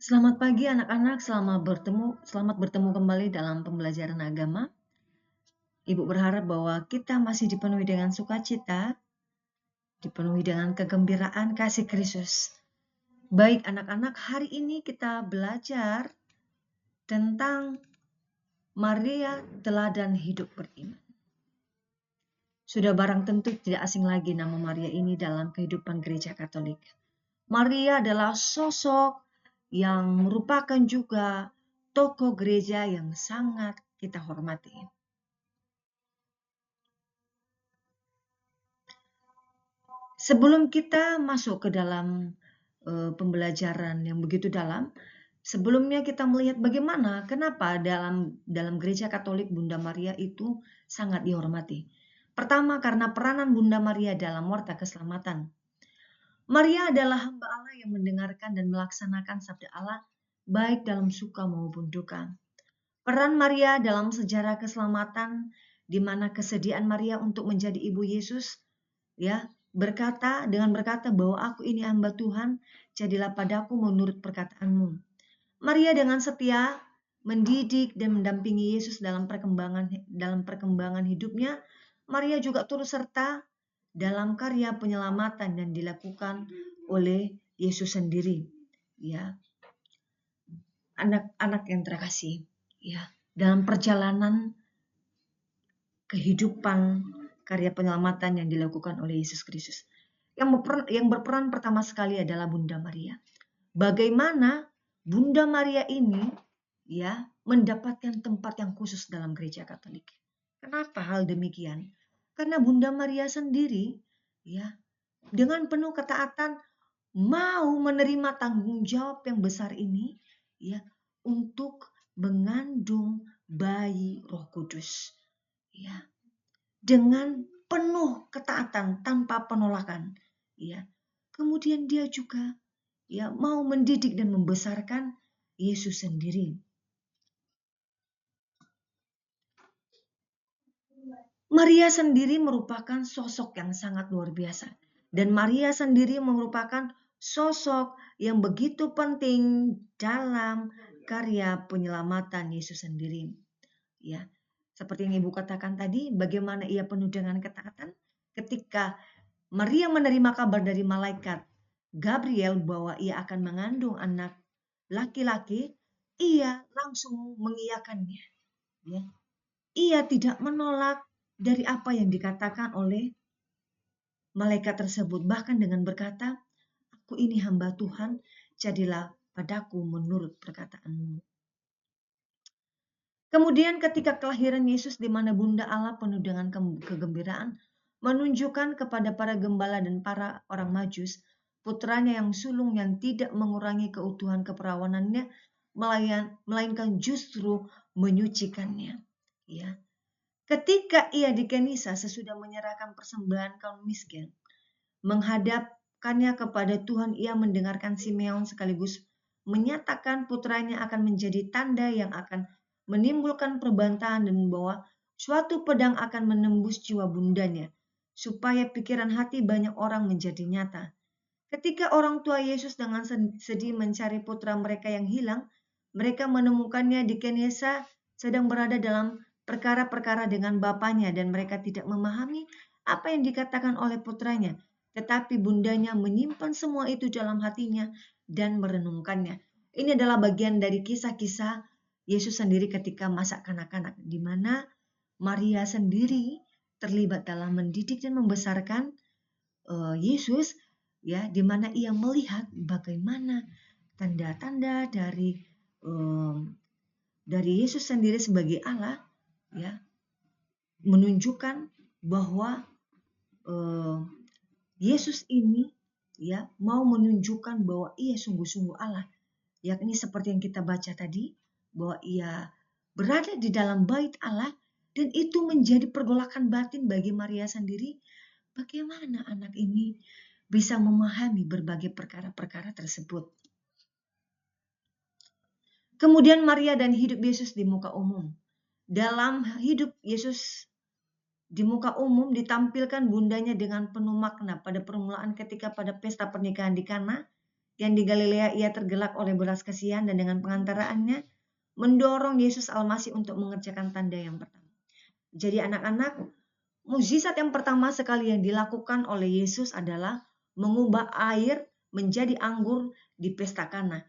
Selamat pagi anak-anak, selamat bertemu kembali dalam pembelajaran agama. Ibu berharap bahwa kita masih dipenuhi dengan sukacita, dipenuhi dengan kegembiraan kasih Kristus. Baik anak-anak, hari ini kita belajar tentang Maria teladan hidup beriman. Sudah barang tentu tidak asing lagi nama Maria ini dalam kehidupan gereja Katolik. Maria adalah sosok yang merupakan juga tokoh gereja yang sangat kita hormati. Sebelum kita masuk ke dalam pembelajaran yang begitu dalam, sebelumnya kita melihat bagaimana, kenapa dalam gereja Katolik Bunda Maria itu sangat dihormati. Pertama, karena peranan Bunda Maria dalam warta keselamatan. Maria adalah hamba Allah yang mendengarkan dan melaksanakan sabda Allah baik dalam suka maupun duka. Peran Maria dalam sejarah keselamatan, di mana kesediaan Maria untuk menjadi ibu Yesus, dengan berkata bahwa aku ini hamba Tuhan, jadilah padaku menurut perkataanmu. Maria dengan setia mendidik dan mendampingi Yesus dalam perkembangan hidupnya. Maria juga turut serta dalam karya penyelamatan yang dilakukan oleh Yesus sendiri. Ya, anak-anak yang terkasih, dalam perjalanan kehidupan karya penyelamatan yang dilakukan oleh Yesus Kristus. Yang berperan pertama sekali adalah Bunda Maria. Bagaimana Bunda Maria ini mendapatkan tempat yang khusus dalam gereja Katolik. Kenapa hal demikian? Karena Bunda Maria sendiri dengan penuh ketaatan mau menerima tanggung jawab yang besar ini untuk mengandung bayi Roh Kudus. Dengan penuh ketaatan tanpa penolakan. Kemudian dia juga mau mendidik dan membesarkan Yesus sendiri. Maria sendiri merupakan sosok yang sangat luar biasa. Dan Maria sendiri merupakan sosok yang begitu penting dalam karya penyelamatan Yesus sendiri. Seperti yang Ibu katakan tadi, bagaimana ia penuh dengan ketaatan ketika Maria menerima kabar dari malaikat Gabriel bahwa ia akan mengandung anak laki-laki, ia langsung mengiyakannya. Ia tidak menolak dari apa yang dikatakan oleh malaikat tersebut, bahkan dengan berkata, aku ini hamba Tuhan, jadilah padaku menurut perkataanmu. Kemudian ketika kelahiran Yesus di mana Bunda Allah penuh dengan kegembiraan, menunjukkan kepada para gembala dan para orang Majus, putranya yang sulung yang tidak mengurangi keutuhan keperawanannya, melainkan justru menyucikannya. Ketika ia di Kenisa sesudah menyerahkan persembahan kaum miskin, menghadapkannya kepada Tuhan, ia mendengarkan Simeon sekaligus menyatakan putranya akan menjadi tanda yang akan menimbulkan perbantahan dan bahwa suatu pedang akan menembus jiwa bundanya, supaya pikiran hati banyak orang menjadi nyata. Ketika orang tua Yesus dengan sedih mencari putra mereka yang hilang, mereka menemukannya di Kenisa sedang berada dalam perkara-perkara dengan bapaknya, dan mereka tidak memahami apa yang dikatakan oleh putranya. Tetapi bundanya menyimpan semua itu dalam hatinya dan merenungkannya. Ini adalah bagian dari kisah-kisah Yesus sendiri ketika masa kanak-kanak, di mana Maria sendiri terlibat dalam mendidik dan membesarkan Yesus, di mana ia melihat bagaimana tanda-tanda dari Yesus sendiri sebagai Allah, menunjukkan bahwa Yesus ini mau menunjukkan bahwa ia sungguh-sungguh Allah, yakni seperti yang kita baca tadi, bahwa ia berada di dalam bait Allah, dan itu menjadi pergolakan batin bagi Maria sendiri. Bagaimana anak ini bisa memahami berbagai perkara-perkara tersebut. Kemudian Maria dan hidup Yesus di muka umum. Dalam hidup Yesus di muka umum ditampilkan bundanya dengan penuh makna pada permulaan ketika pada pesta pernikahan di Kana, yang di Galilea ia tergelak oleh belas kasihan dan dengan pengantaraannya mendorong Yesus Almasih untuk mengerjakan tanda yang pertama. Jadi anak-anak, mukjizat yang pertama sekali yang dilakukan oleh Yesus adalah mengubah air menjadi anggur di pesta Kana.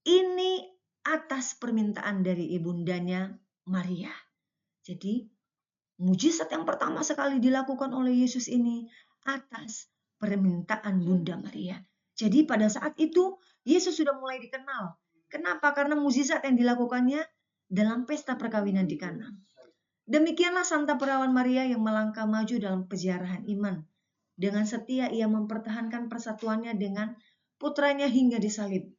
Ini atas permintaan dari ibundanya Maria. Jadi mukjizat yang pertama sekali dilakukan oleh Yesus ini atas permintaan Bunda Maria. Jadi pada saat itu Yesus sudah mulai dikenal. Kenapa? Karena mukjizat yang dilakukannya dalam pesta perkawinan di Kana. Demikianlah Santa Perawan Maria yang melangkah maju dalam peziarahan iman. Dengan setia ia mempertahankan persatuannya dengan putranya hingga disalib.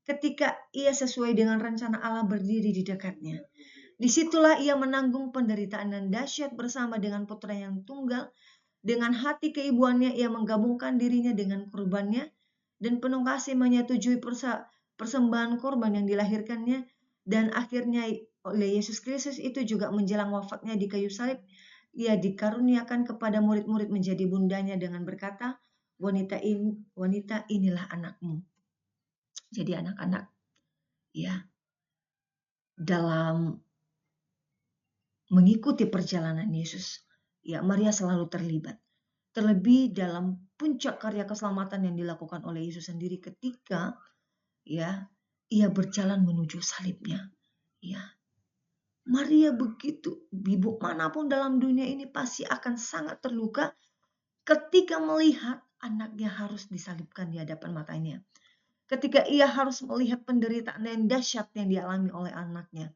Ketika ia sesuai dengan rencana Allah berdiri di dekatnya. Disitulah ia menanggung penderitaan dan dahsyat bersama dengan putra yang tunggal. Dengan hati keibuannya ia menggabungkan dirinya dengan kurbannya dan penuh kasih menyetujui persembahan korban yang dilahirkannya. Dan akhirnya oleh Yesus Kristus itu juga menjelang wafatnya di kayu salib, ia dikaruniakan kepada murid-murid menjadi bundanya dengan berkata, wanita inilah anakmu. Jadi anak-anak, ya, dalam mengikuti perjalanan Yesus, ya, Maria selalu terlibat. Terlebih dalam puncak karya keselamatan yang dilakukan oleh Yesus sendiri ketika, ya, ia berjalan menuju salibnya. Ya, Maria begitu, ibu manapun dalam dunia ini pasti akan sangat terluka ketika melihat anaknya harus disalibkan di hadapan matanya. Ketika ia harus melihat penderitaan yang dahsyat yang dialami oleh anaknya,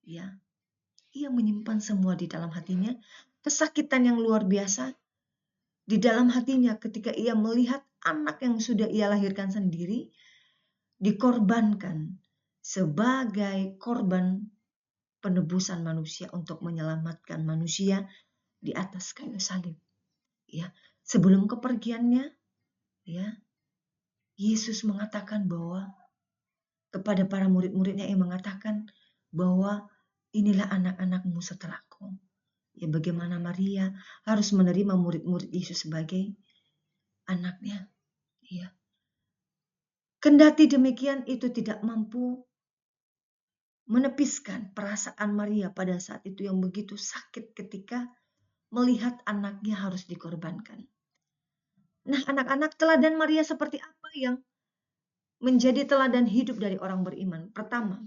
ya, ia menyimpan semua di dalam hatinya, kesakitan yang luar biasa di dalam hatinya ketika ia melihat anak yang sudah ia lahirkan sendiri dikorbankan sebagai korban penebusan manusia untuk menyelamatkan manusia di atas kayu salib. Ya, sebelum kepergiannya, ya, Yesus mengatakan bahwa kepada para murid-muridnya, ia mengatakan bahwa inilah anak-anakmu setelahku. Ya, bagaimana Maria harus menerima murid-murid Yesus sebagai anaknya. Ya. Kendati demikian, itu tidak mampu menepiskan perasaan Maria pada saat itu yang begitu sakit ketika melihat anaknya harus dikorbankan. Nah, anak-anak, teladan Maria seperti apa yang menjadi teladan hidup dari orang beriman? Pertama,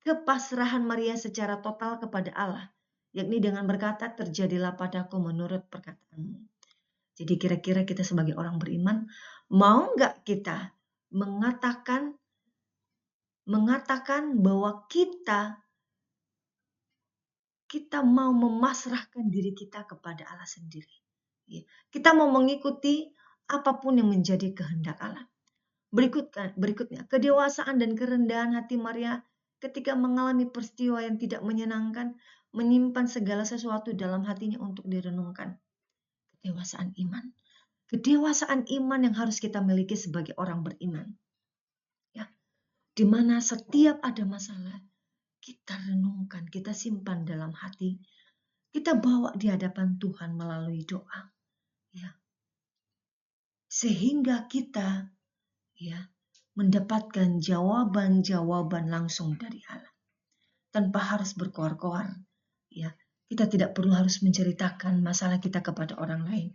kepasrahan Maria secara total kepada Allah, yakni dengan berkata, terjadilah padaku menurut perkataanmu. Jadi kira-kira kita sebagai orang beriman, mau nggak kita mengatakan bahwa kita mau memasrahkan diri kita kepada Allah sendiri. Kita mau mengikuti apapun yang menjadi kehendak Allah. Berikutnya, kedewasaan dan kerendahan hati Maria ketika mengalami peristiwa yang tidak menyenangkan, menyimpan segala sesuatu dalam hatinya untuk direnungkan. Kedewasaan iman. Kedewasaan iman yang harus kita miliki sebagai orang beriman. Ya, di mana setiap ada masalah, kita renungkan, kita simpan dalam hati, kita bawa di hadapan Tuhan melalui doa. Ya. Sehingga kita, ya, mendapatkan jawaban-jawaban langsung dari Allah tanpa harus berkoar-koar. Ya, kita tidak perlu harus menceritakan masalah kita kepada orang lain.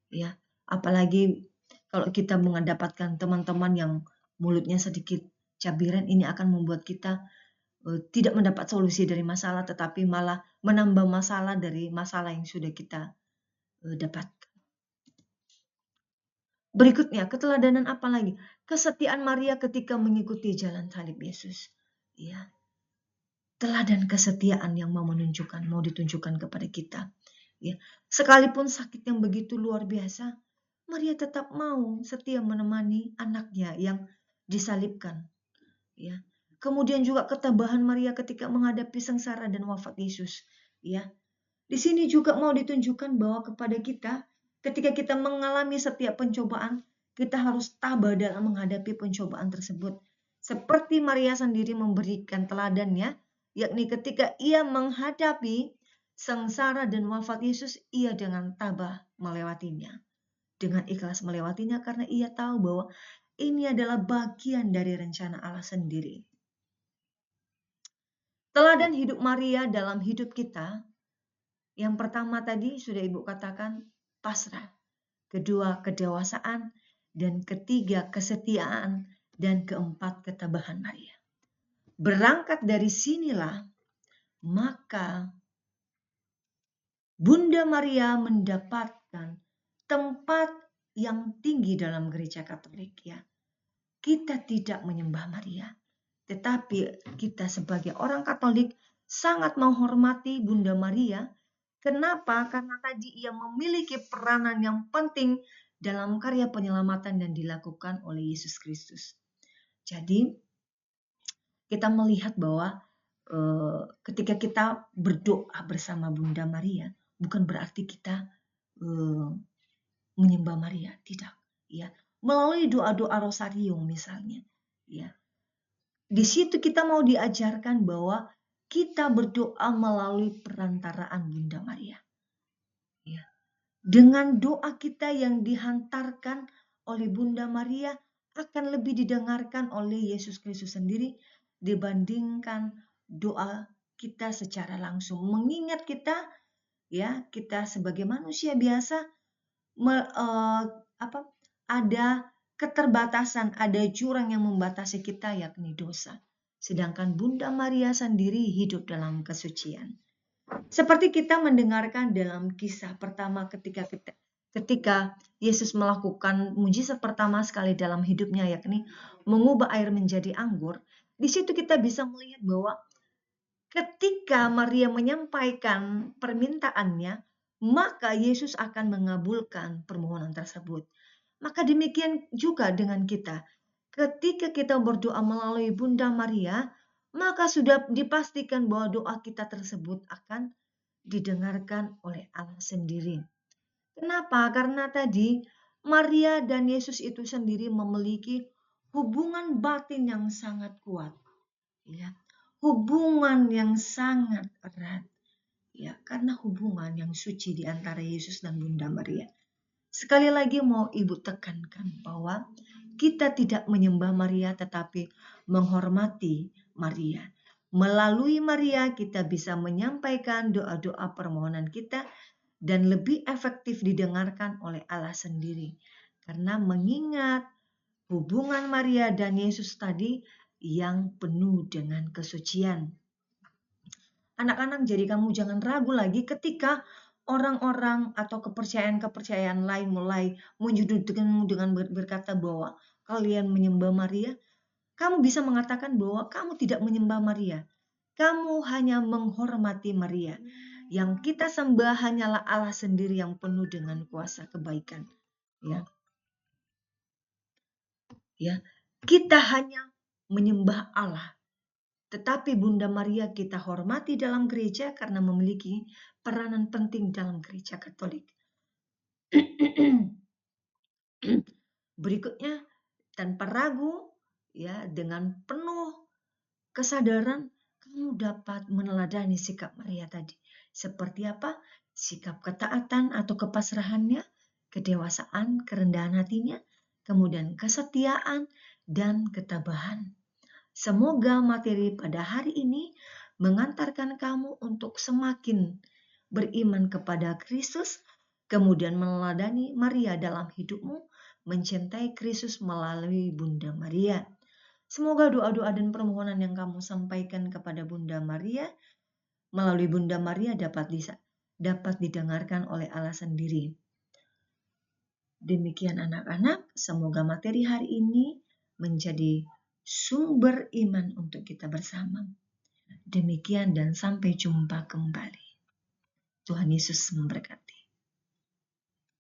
Ya, apalagi kalau kita mendapatkan teman-teman yang mulutnya sedikit cabiran, ini akan membuat kita tidak mendapat solusi dari masalah, tetapi malah menambah masalah dari masalah yang sudah kita dapat. Berikutnya, keteladanan apa lagi? Kesetiaan Maria ketika mengikuti jalan salib Yesus. Ya. Teladan kesetiaan yang mau ditunjukkan kepada kita. Ya. Sekalipun sakit yang begitu luar biasa, Maria tetap mau setia menemani anaknya yang disalibkan. Ya. Kemudian juga ketabahan Maria ketika menghadapi sengsara dan wafat Yesus. Ya. Di sini juga mau ditunjukkan bahwa kepada kita, ketika kita mengalami setiap pencobaan, kita harus tabah dalam menghadapi pencobaan tersebut. Seperti Maria sendiri memberikan teladannya, yakni ketika ia menghadapi sengsara dan wafat Yesus, ia dengan tabah melewatinya. Dengan ikhlas melewatinya karena ia tahu bahwa ini adalah bagian dari rencana Allah sendiri. Teladan hidup Maria dalam hidup kita, yang pertama tadi sudah Ibu katakan pasrah, kedua kedewasaan, dan ketiga kesetiaan, dan keempat ketabahan Maria. Berangkat dari sinilah, maka Bunda Maria mendapatkan tempat yang tinggi dalam gereja Katolik, ya. Kita tidak menyembah Maria, tetapi kita sebagai orang Katolik sangat menghormati Bunda Maria. Kenapa? Karena tadi ia memiliki peranan yang penting dalam karya penyelamatan yang dilakukan oleh Yesus Kristus. Jadi kita melihat bahwa ketika kita berdoa bersama Bunda Maria, bukan berarti kita menyembah Maria, tidak. Ya, melalui doa-doa rosarium misalnya, ya. Di situ kita mau diajarkan bahwa kita berdoa melalui perantaraan Bunda Maria. Ya. Dengan doa kita yang dihantarkan oleh Bunda Maria akan lebih didengarkan oleh Yesus Kristus sendiri dibandingkan doa kita secara langsung. Mengingat kita, ya, kita sebagai manusia biasa ada keterbatasan, ada jurang yang membatasi kita, yakni dosa. Sedangkan Bunda Maria sendiri hidup dalam kesucian. Seperti kita mendengarkan dalam kisah pertama ketika Yesus melakukan mujizat pertama sekali dalam hidupnya, yakni mengubah air menjadi anggur. Di situ kita bisa melihat bahwa ketika Maria menyampaikan permintaannya, maka Yesus akan mengabulkan permohonan tersebut. Maka demikian juga dengan kita. Ketika kita berdoa melalui Bunda Maria, maka sudah dipastikan bahwa doa kita tersebut akan didengarkan oleh Allah sendiri. Kenapa? Karena tadi Maria dan Yesus itu sendiri memiliki hubungan batin yang sangat kuat. Ya, hubungan yang sangat erat. Ya, karena hubungan yang suci di antara Yesus dan Bunda Maria. Sekali lagi mau Ibu tekankan bahwa kita tidak menyembah Maria tetapi menghormati Maria. Melalui Maria kita bisa menyampaikan doa-doa permohonan kita dan lebih efektif didengarkan oleh Allah sendiri. Karena mengingat hubungan Maria dan Yesus tadi yang penuh dengan kesucian. Anak-anak, jadi kamu jangan ragu lagi ketika orang-orang atau kepercayaan-kepercayaan lain mulai menyudutkanmu dengan berkata bahwa kalian menyembah Maria. Kamu bisa mengatakan bahwa kamu tidak menyembah Maria. Kamu hanya menghormati Maria. Yang kita sembah hanyalah Allah sendiri yang penuh dengan kuasa kebaikan. Ya, kita hanya menyembah Allah. Tetapi Bunda Maria kita hormati dalam gereja karena memiliki peranan penting dalam gereja Katolik. Berikutnya, tanpa ragu, ya, dengan penuh kesadaran, kamu dapat meneladani sikap Maria tadi. Seperti apa? Sikap ketaatan atau kepasrahannya, kedewasaan, kerendahan hatinya, kemudian kesetiaan, dan ketabahan. Semoga materi pada hari ini mengantarkan kamu untuk semakin beriman kepada Kristus, kemudian meneladani Maria dalam hidupmu, mencintai Kristus melalui Bunda Maria. Semoga doa-doa dan permohonan yang kamu sampaikan kepada Bunda Maria melalui Bunda Maria dapat didengarkan oleh Allah sendiri. Demikian anak-anak, semoga materi hari ini menjadi sumber iman untuk kita bersama. Demikian dan sampai jumpa kembali. Tuhan Yesus memberkati.